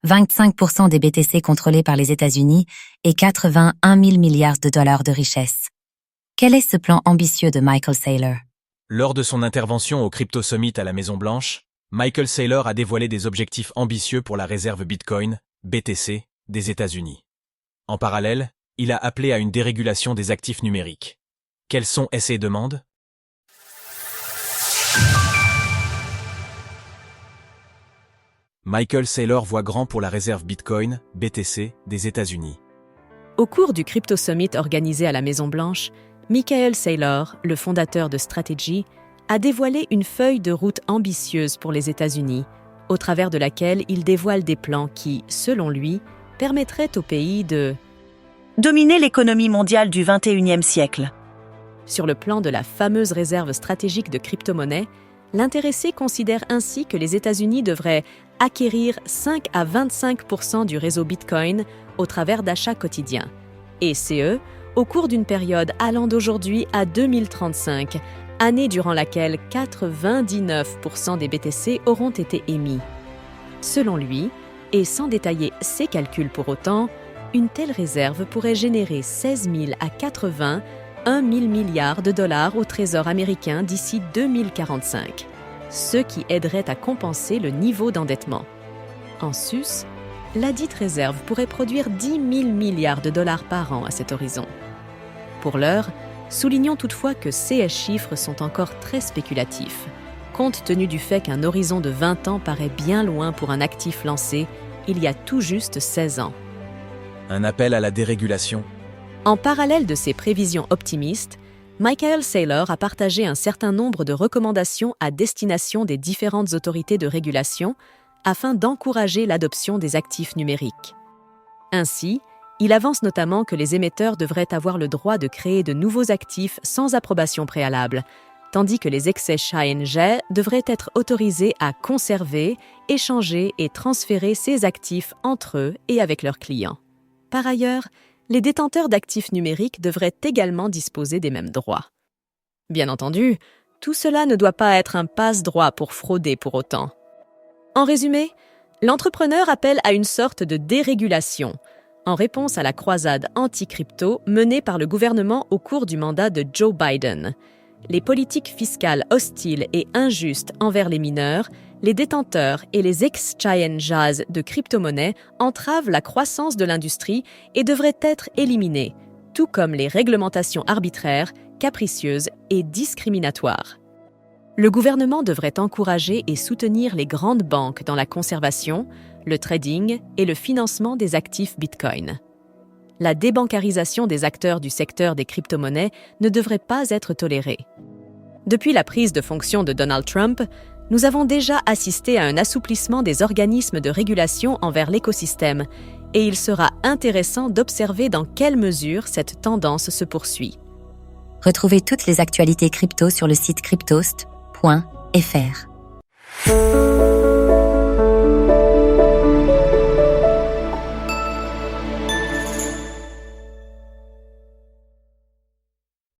25% des BTC contrôlés par les États-Unis et 81 000 milliards de dollars de richesse. Quel est ce plan ambitieux de Michael Saylor? Lors de son intervention au Crypto Summit à la Maison-Blanche, Michael Saylor a dévoilé des objectifs ambitieux pour la réserve Bitcoin, BTC, des États-Unis. En parallèle, il a appelé à une dérégulation des actifs numériques. Quelles sont ces demandes? Michael Saylor voit grand pour la réserve Bitcoin, BTC, des États-Unis. Au cours du Crypto Summit organisé à la Maison-Blanche, Michael Saylor, le fondateur de Strategy, a dévoilé une feuille de route ambitieuse pour les États-Unis, au travers de laquelle il dévoile des plans qui, selon lui, permettraient au pays de dominer l'économie mondiale du XXIe siècle. Sur le plan de la fameuse réserve stratégique de crypto-monnaies, l'intéressé considère ainsi que les États-Unis devraient acquérir 5 à 25% du réseau Bitcoin au travers d'achats quotidiens, et au cours d'une période allant d'aujourd'hui à 2035, année durant laquelle 99% des BTC auront été émis. Selon lui, et sans détailler ses calculs pour autant, une telle réserve pourrait générer 16 000 à 81 000 milliards de dollars au Trésor américain d'ici 2045, ce qui aiderait à compenser le niveau d'endettement. En sus, ladite réserve pourrait produire 10 000 milliards de dollars par an à cet horizon. Pour l'heure, soulignons toutefois que ces chiffres sont encore très spéculatifs, compte tenu du fait qu'un horizon de 20 ans paraît bien loin pour un actif lancé il y a tout juste 16 ans. Un appel à la dérégulation. En parallèle de ces prévisions optimistes, Michael Saylor a partagé un certain nombre de recommandations à destination des différentes autorités de régulation afin d'encourager l'adoption des actifs numériques. Ainsi, il avance notamment que les émetteurs devraient avoir le droit de créer de nouveaux actifs sans approbation préalable, tandis que les exchanges devraient être autorisés à conserver, échanger et transférer ces actifs entre eux et avec leurs clients. Par ailleurs, les détenteurs d'actifs numériques devraient également disposer des mêmes droits. Bien entendu, tout cela ne doit pas être un passe-droit pour frauder pour autant. En résumé, l'entrepreneur appelle à une sorte de dérégulation, en réponse à la croisade anti-crypto menée par le gouvernement au cours du mandat de Joe Biden. Les politiques fiscales hostiles et injustes envers les mineurs, les détenteurs et les exchanges de crypto-monnaies entravent la croissance de l'industrie et devraient être éliminés, tout comme les réglementations arbitraires, capricieuses et discriminatoires. Le gouvernement devrait encourager et soutenir les grandes banques dans la conservation, le trading et le financement des actifs Bitcoin. La débancarisation des acteurs du secteur des crypto-monnaies ne devrait pas être tolérée. Depuis la prise de fonction de Donald Trump, nous avons déjà assisté à un assouplissement des organismes de régulation envers l'écosystème, et il sera intéressant d'observer dans quelle mesure cette tendance se poursuit. Retrouvez toutes les actualités crypto sur le site cryptost.fr.